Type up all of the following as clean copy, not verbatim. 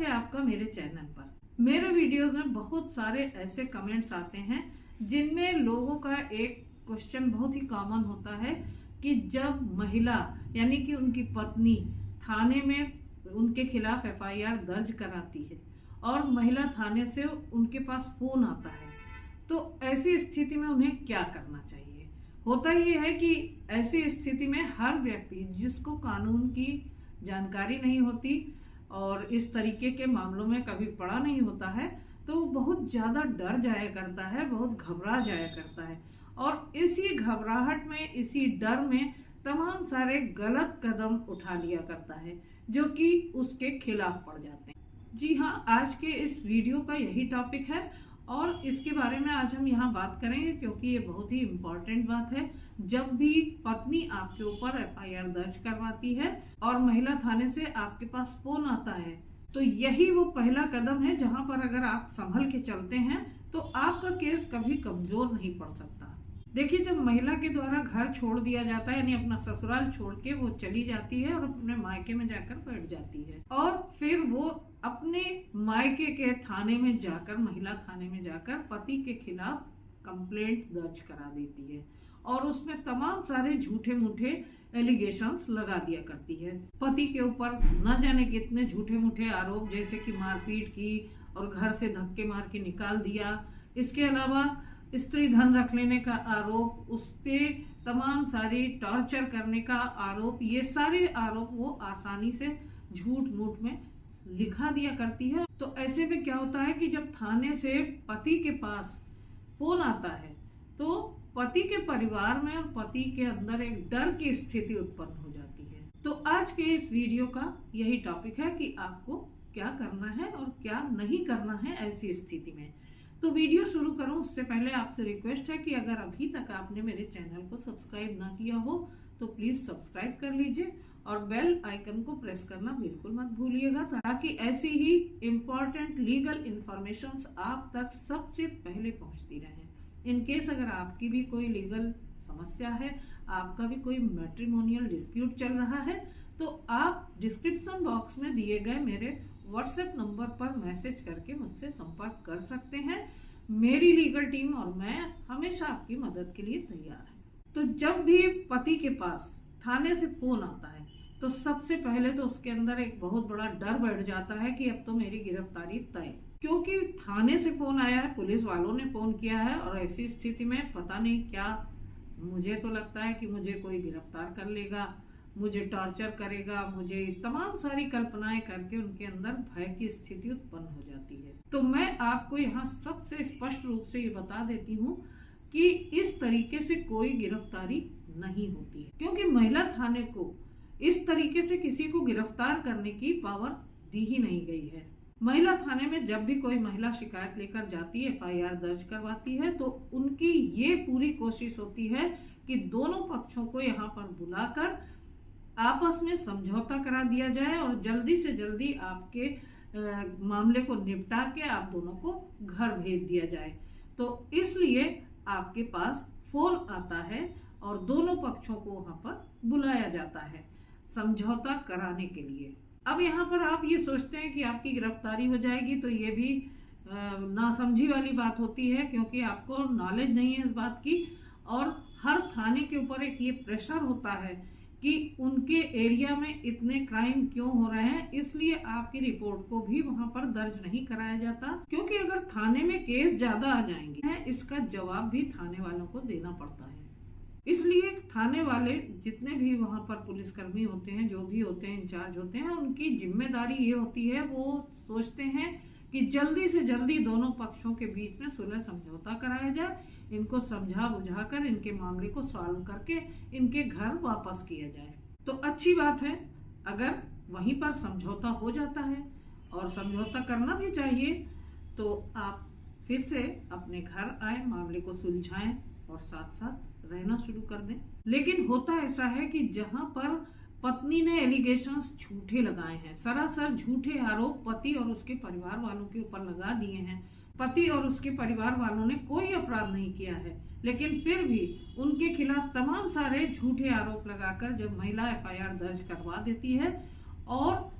है आपका मेरे चैनल पर। मेरे वीडियोस में बहुत सारे ऐसे कमेंट्स आते हैं जिनमें लोगों का एक क्वेश्चन बहुत ही कॉमन होता है कि जब महिला यानी कि उनकी पत्नी थाने में उनके खिलाफ एफआईआर दर्ज कराती है और महिला थाने से उनके पास फोन आता है, तो ऐसी स्थिति में उन्हें क्या करना चाहिए। होता ये है कि ऐसी स्थिति में हर व्यक्ति जिसको कानून की जानकारी नहीं होती और इस तरीके के मामलों में कभी पड़ा नहीं होता है, तो वो बहुत ज्यादा डर जाया करता है, बहुत घबरा जाया करता है और इसी घबराहट में, इसी डर में तमाम सारे गलत कदम उठा लिया करता है जो कि उसके खिलाफ पड़ जाते हैं। जी हाँ, आज के इस वीडियो का यही टॉपिक है और इसके बारे में आज हम यहाँ बात करेंगे क्योंकि ये बहुत ही इम्पोर्टेंट बात है। जब भी पत्नी आपके ऊपर एफआईआर दर्ज करवाती है और महिला थाने से आपके पास फोन आता है, तो यही वो पहला कदम है जहाँ पर अगर आप संभल के चलते हैं तो आपका केस कभी कमजोर नहीं पड़ सकता। देखिए, जब महिला के द्वारा घर छोड़ दिया जाता है यानी अपना ससुराल छोड़ के वो चली जाती है और अपने मायके में जाकर बैठ जाती है और फिर वो अपने मायके के थाने में जाकर, महिला थाने में जाकर पति के खिलाफ कंप्लेंट दर्ज करा देती है और उसमें तमाम सारे झूठे मूठे एलिगेशंस लगा दिया करती है। पति के ऊपर न जाने कितने झूठे मूठे आरोप, जैसे कि मारपीट की और घर से धक्के मार के निकाल दिया। इसके अलावा स्त्री धन रख लेने का आरोप, उसपे तमाम सारी टॉर्चर करने का आरोप, ये सारे आरोप वो आसानी से झूठ मूठ में लिखा दिया करती है। तो ऐसे में क्या होता है कि जब थाने से पति के पास फोन आता है तो पति के परिवार में और पति के अंदर एक डर की स्थिति उत्पन्न हो जाती है। तो आज के इस वीडियो का यही टॉपिक है कि आपको क्या करना है और क्या नहीं करना है ऐसी स्थिति में। तो वीडियो शुरू करूं उससे पहले आपसे रिक्वेस्ट है कि अगर अभी तक आपने मेरे चैनल को सब्सक्राइब ना किया हो तो प्लीज सब्सक्राइब कर लीजिए और बेल आइकन को प्रेस करना बिल्कुल मत भूलिएगा, ताकि ऐसी ही इम्पोर्टेंट लीगल इंफॉर्मेशंस आप तक सबसे पहले पहुंचती रहे। इन केस अगर आपकी भी कोई लीगल समस्या है, आपका भी कोई मैट्रिमोनियल डिस्प्यूट चल रहा है, तो आप डिस्क्रिप्शन बॉक्स में दिए गए मेरे व्हाट्सएप नंबर पर मैसेज करके मुझसे संपर्क कर सकते हैं। मेरी लीगल टीम और मैं हमेशा आपकी मदद के लिए तैयार है। तो जब भी पति के पास थाने से फोन आता है तो सबसे पहले तो उसके अंदर एक बहुत बड़ा डर बैठ जाता है कि अब तो मेरी गिरफ्तारी तय, क्योंकि थाने से फोन आया है, पुलिस वालों ने फोन किया है और ऐसी स्थिति में पता नहीं क्या, मुझे तो लगता है कि मुझे कोई गिरफ्तार कर लेगा, मुझे टॉर्चर करेगा, मुझे तमाम सारी कल्पनाएं करके उनके अंदर भय की स्थिति उत्पन्न हो जाती है। तो मैं आपको यहाँ सबसे स्पष्ट रूप से ये बता देती हूँ कि इस तरीके से कोई गिरफ्तारी नहीं होती है, क्योंकि महिला थाने को इस तरीके से किसी को गिरफ्तार करने की पावर दी ही नहीं गई है। महिला थाने में जब भी कोई महिला शिकायत लेकर जाती है, एफआईआर दर्ज करवाती है, तो उनकी ये पूरी कोशिश होती है कि दोनों पक्षों को यहाँ पर बुलाकर आपस में समझौता करा दिया जाए और जल्दी से जल्दी आपके मामले को निपटा के आप दोनों को घर भेज दिया जाए। तो इसलिए आपके पास फोन आता है और दोनों पक्षों को वहां पर बुलाया जाता है समझौता कराने के लिए। अब यहाँ पर आप ये सोचते हैं कि आपकी गिरफ्तारी हो जाएगी, तो ये भी नासमझी वाली बात होती है, क्योंकि आपको नॉलेज नहीं है इस बात की और हर थाने के ऊपर एक ये प्रेशर होता है कि उनके एरिया में इतने क्राइम क्यों हो रहे हैं, इसलिए आपकी रिपोर्ट को भी वहां पर दर्ज नहीं कराया जाता, क्योंकि अगर थाने में केस ज्यादा आ जाएंगे इसका जवाब भी थाने वालों को देना पड़ता है। इसलिए थाने वाले जितने भी वहां पर पुलिसकर्मी होते हैं, जो भी होते हैं, इंचार्ज होते हैं, उनकी जिम्मेदारी ये होती है, वो सोचते हैं कि जल्दी से जल्दी दोनों पक्षों के बीच में सुलह समझौता कराया जाए, इनको समझा बुझा कर इनके मामले को सॉल्व करके इनके घर वापस किया जाए। तो अच्छी बात है अगर वहीं पर समझौता हो जाता है और समझौता करना भी चाहिए, तो आप फिर से अपने घर आए, मामले को सुलझाएं और साथ साथ रहना शुरू कर दें। लेकिन होता ऐसा है कि जहां पर पत्नी ने एलिगेशंस झूठे लगाए हैं, सरासर झूठे आरोप पति और उसके परिवार वालों के ऊपर लगा दिए हैं, पति और उसके परिवार वालों ने कोई अपराध नहीं किया है, लेकिन फिर भी उनके खिलाफ तमाम सारे झूठे आरोप लगाकर जब महिला एफआईआर दर्ज करवा देती है, और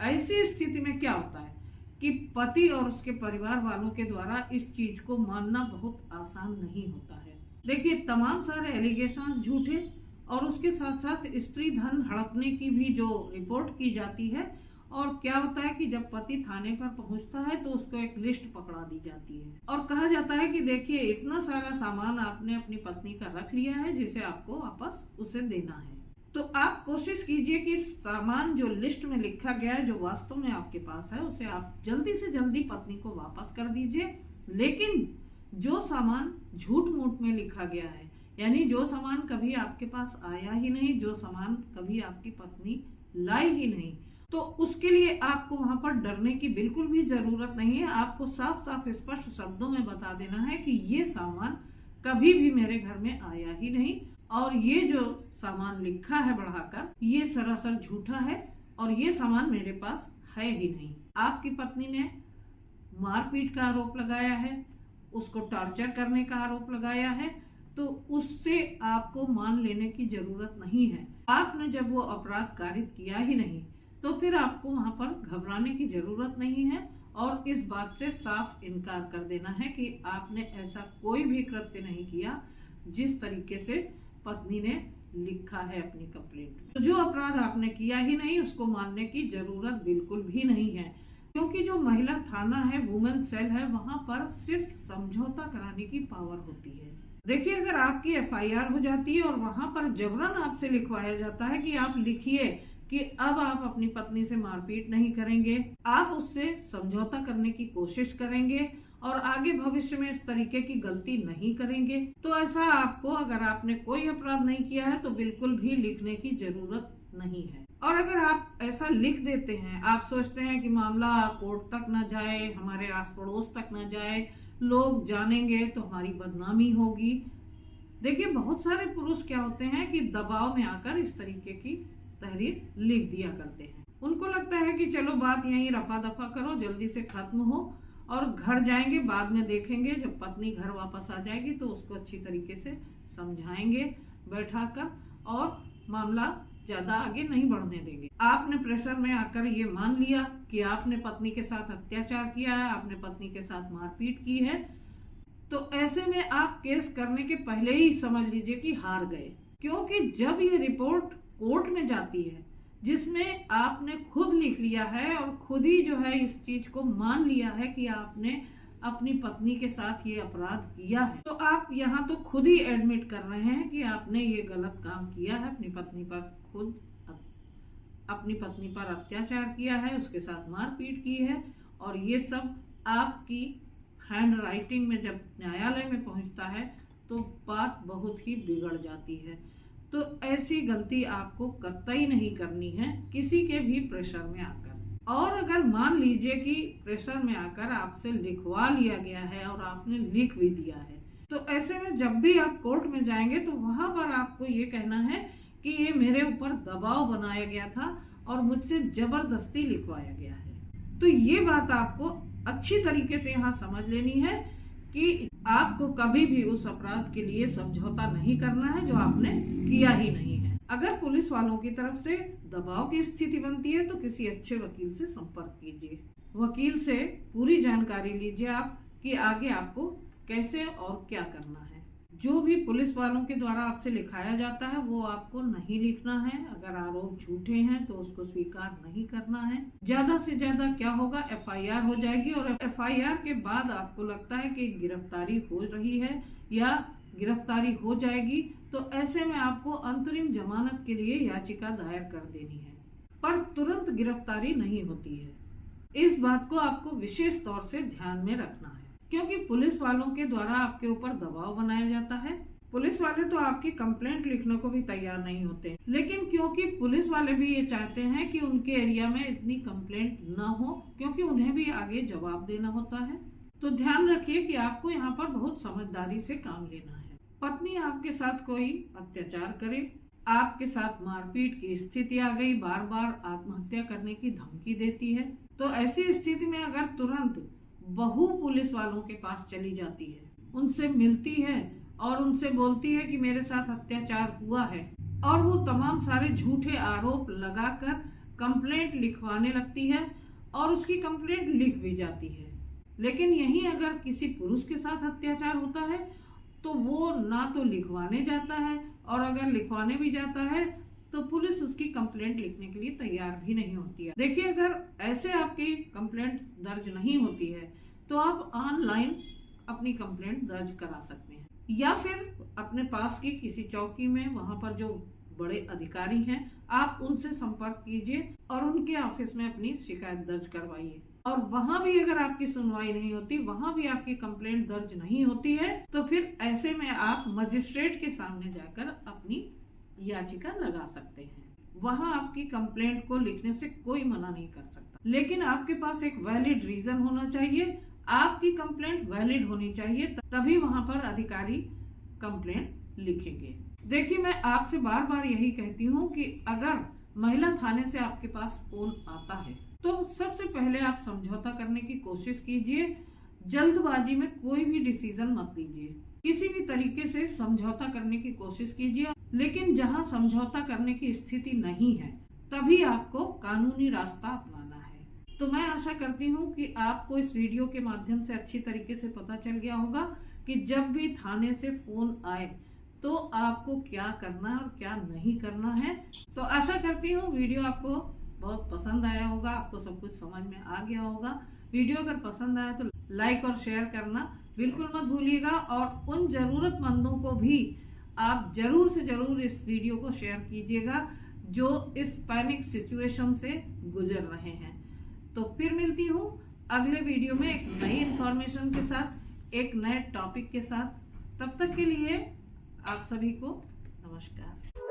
ऐसी स्थिति में क्या होता है कि पति और उसके परिवार वालों के द्वारा इस चीज को मानना बहुत आसान नहीं होता है। देखिए, तमाम सारे एलिगेशंस झूठे और उसके साथ साथ स्त्री धन हड़पने की भी जो रिपोर्ट की जाती है, और क्या होता है कि जब पति थाने पर पहुंचता है तो उसको एक लिस्ट पकड़ा दी जाती है और कहा जाता है कि देखिए, इतना सारा सामान आपने अपनी पत्नी का रख लिया है जिसे आपको वापस उसे देना है। तो आप कोशिश कीजिए कि सामान जो लिस्ट में लिखा गया है, जो वास्तव में आपके पास है, उसे आप जल्दी से जल्दी पत्नी को वापस कर दीजिए। लेकिन जो सामान झूठ मूठ में लिखा गया है, यानी जो सामान कभी आपके पास आया ही नहीं, जो सामान कभी आपकी पत्नी लाई ही नहीं, तो उसके लिए आपको वहां पर डरने की बिल्कुल भी जरूरत नहीं है। आपको साफ साफ स्पष्ट शब्दों में बता देना है कि ये सामान कभी भी मेरे घर में आया ही नहीं, और ये जो सामान लिखा है बढ़ाकर, ये सरासर झूठा है और ये सामान मेरे पास है ही नहीं। आपकी पत्नी ने मारपीट का आरोप लगाया है, उसको टॉर्चर करने का आरोप लगाया है, तो उससे आपको मान लेने की जरूरत नहीं है। आपने जब वो अपराध कारित किया ही नहीं, तो फिर आपको वहां पर घबराने की जरूरत नहीं है और इस बात से साफ इनकार कर देना है कि आपने ऐसा कोई भी कृत्य नहीं किया जिस तरीके से पत्नी ने लिखा है अपनी कंप्लेंट। तो जो अपराध आपने किया ही नहीं, उसको मानने की जरूरत बिल्कुल भी नहीं है, क्योंकि जो महिला थाना है, वुमेन सेल है, वहां पर सिर्फ समझौता कराने की पावर होती है। देखिए, अगर आपकी एफआईआर हो जाती है और वहां पर जबरन आपसे लिखवाया जाता है कि आप लिखिए कि अब आप अपनी पत्नी से मारपीट नहीं करेंगे, आप उससे समझौता करने की कोशिश करेंगे और आगे भविष्य में इस तरीके की गलती नहीं करेंगे, तो ऐसा आपको, अगर आपने कोई अपराध नहीं किया है, तो बिल्कुल भी लिखने की जरूरत नहीं है। और अगर आप ऐसा लिख देते हैं, आप सोचते हैं कि मामला कोर्ट तक न जाए, हमारे आस पड़ोस तक न जाए, लोग जानेंगे तो हमारी बदनामी होगी। देखिए, बहुत सारे पुरुष क्या होते हैं कि दबाव में आकर इस तरीके की तहरीर लिख दिया करते हैं। उनको लगता है कि चलो बात यहीं रफा दफा करो, जल्दी से खत्म हो, और घर जाएंगे, बाद में देखेंगे, जब पत्नी घर वापस आ जाएगी तो उसको अच्छी तरीके से समझाएंगे बैठाकर और मामला ज्यादा आगे नहीं बढ़ने देंगे। आपने प्रेशर में आकर ये मान लिया कि आपने पत्नी के साथ अत्याचार किया है, आपने पत्नी के साथ मारपीट की है, तो ऐसे में आप केस करने के पहले ही समझ लीजिए कि हार गए। क्योंकि जब ये रिपोर्ट कोर्ट में जाती है, जिसमें आपने खुद लिख लिया है और खुद ही जो है इस चीज को मान लिया है कि आपने अपनी पत्नी के साथ ये अपराध किया है, तो आप यहाँ तो खुद ही एडमिट कर रहे हैं कि आपने ये गलत काम किया है, अपनी पत्नी पर अत्याचार किया है, उसके साथ मारपीट की है, और ये सब आपकी हैंड राइटिंग में जब न्यायालय में पहुंचता है तो बात बहुत ही बिगड़ जाती है। तो ऐसी गलती आपको कतई नहीं करनी है किसी के भी प्रेशर में आकर। और अगर मान लीजिए कि प्रेशर में आकर आपसे लिखवा लिया गया है और आपने लिख भी दिया है, तो ऐसे में जब भी आप कोर्ट में जाएंगे तो वहां पर आपको ये कहना है कि ये मेरे ऊपर दबाव बनाया गया था और मुझसे जबरदस्ती लिखवाया गया है। तो ये बात आपको अच्छी तरीके से यहाँ समझ लेनी है कि आपको कभी भी उस अपराध के लिए समझौता नहीं करना है जो आपने किया ही नहीं है। अगर पुलिस वालों की तरफ से दबाव की स्थिति बनती है तो किसी अच्छे वकील से संपर्क कीजिए। वकील से पूरी जानकारी लीजिए आप कि आगे आपको कैसे और क्या करना है। जो भी पुलिस वालों के द्वारा आपसे लिखाया जाता है वो आपको नहीं लिखना है। अगर आरोप झूठे हैं तो उसको स्वीकार नहीं करना है। ज्यादा से ज्यादा क्या होगा, एफआईआर हो जाएगी और एफआईआर के बाद आपको लगता है कि गिरफ्तारी हो रही है या गिरफ्तारी हो जाएगी, तो ऐसे में आपको अंतरिम जमानत के लिए याचिका दायर कर देनी है, पर तुरंत गिरफ्तारी नहीं होती है। इस बात को आपको विशेष तौर से ध्यान में रखना है, क्योंकि पुलिस वालों के द्वारा आपके ऊपर दबाव बनाया जाता है। पुलिस वाले तो आपकी कंप्लेंट लिखने को भी तैयार नहीं होते, लेकिन क्योंकि पुलिस वाले भी ये चाहते हैं कि उनके एरिया में इतनी कंप्लेंट न हो, क्योंकि उन्हें भी आगे जवाब देना होता है। तो ध्यान रखिए कि आपको यहाँ पर बहुत समझदारी से काम लेना है। पत्नी आपके साथ कोई अत्याचार करे, आपके साथ मारपीट की स्थिति आ गई, बार बार आत्महत्या करने की धमकी देती है, तो ऐसी स्थिति में अगर तुरंत बहू पुलिस वालों के पास चली जाती है, उनसे मिलती है और उनसे बोलती है कि मेरे साथ अत्याचार हुआ है, और वो तमाम सारे झूठे आरोप लगाकर कंप्लेंट लिखवाने लगती है और उसकी कंप्लेंट लिख भी जाती है। लेकिन यही अगर किसी पुरुष के साथ अत्याचार होता है तो वो ना तो लिखवाने जाता है, और अगर लिखवाने भी जाता है तो पुलिस उसकी कंप्लेंट लिखने के लिए तैयार भी नहीं होती है। देखिए, अगर ऐसे आपकी कंप्लेंट दर्ज नहीं होती है तो आप ऑनलाइन अपनी कंप्लेंट दर्ज करा सकते हैं, या फिर अपने पास की किसी चौकी में, वहां पर जो बड़े अधिकारी हैं, आप उनसे संपर्क कीजिए और उनके ऑफिस में अपनी शिकायत दर्ज करवाइए। और वहां भी अगर आपकी सुनवाई नहीं होती, वहां भी आपकी कंप्लेंट दर्ज नहीं होती है, तो फिर ऐसे में आप मजिस्ट्रेट के सामने जाकर अपनी याचिका लगा सकते हैं। वहां आपकी कंप्लेंट को लिखने से कोई मना नहीं कर सकता, लेकिन आपके पास एक वैलिड रीजन होना चाहिए, आपकी कंप्लेंट वैलिड होनी चाहिए, तभी वहां पर अधिकारी कंप्लेंट लिखेंगे। देखिए, मैं आपसे बार बार यही कहती हूँ कि अगर महिला थाने से आपके पास फोन आता है तो सबसे पहले आप समझौता करने की कोशिश कीजिए। जल्दबाजी में कोई भी डिसीजन मत लीजिए, किसी भी तरीके से समझौता करने की कोशिश कीजिए। लेकिन जहां समझौता करने की स्थिति नहीं है, तभी आपको कानूनी रास्ता अपनाना है। तो मैं आशा करती हूँ कि आपको इस वीडियो के माध्यम से अच्छी तरीके से पता चल गया होगा कि जब भी थाने से फोन आए तो आपको क्या करना है और क्या नहीं करना है। तो आशा करती हूँ वीडियो आपको बहुत पसंद आया होगा, आपको सब कुछ समझ में आ गया होगा। वीडियो अगर पसंद आया तो लाइक और शेयर करना बिल्कुल मत भूलिएगा, और उन जरूरतमंदों को भी आप जरूर से जरूर इस वीडियो को शेयर कीजिएगा जो इस पैनिक सिचुएशन से गुजर रहे हैं। तो फिर मिलती हूँ अगले वीडियो में एक नई इंफॉर्मेशन के साथ, एक नए टॉपिक के साथ। तब तक के लिए आप सभी को नमस्कार।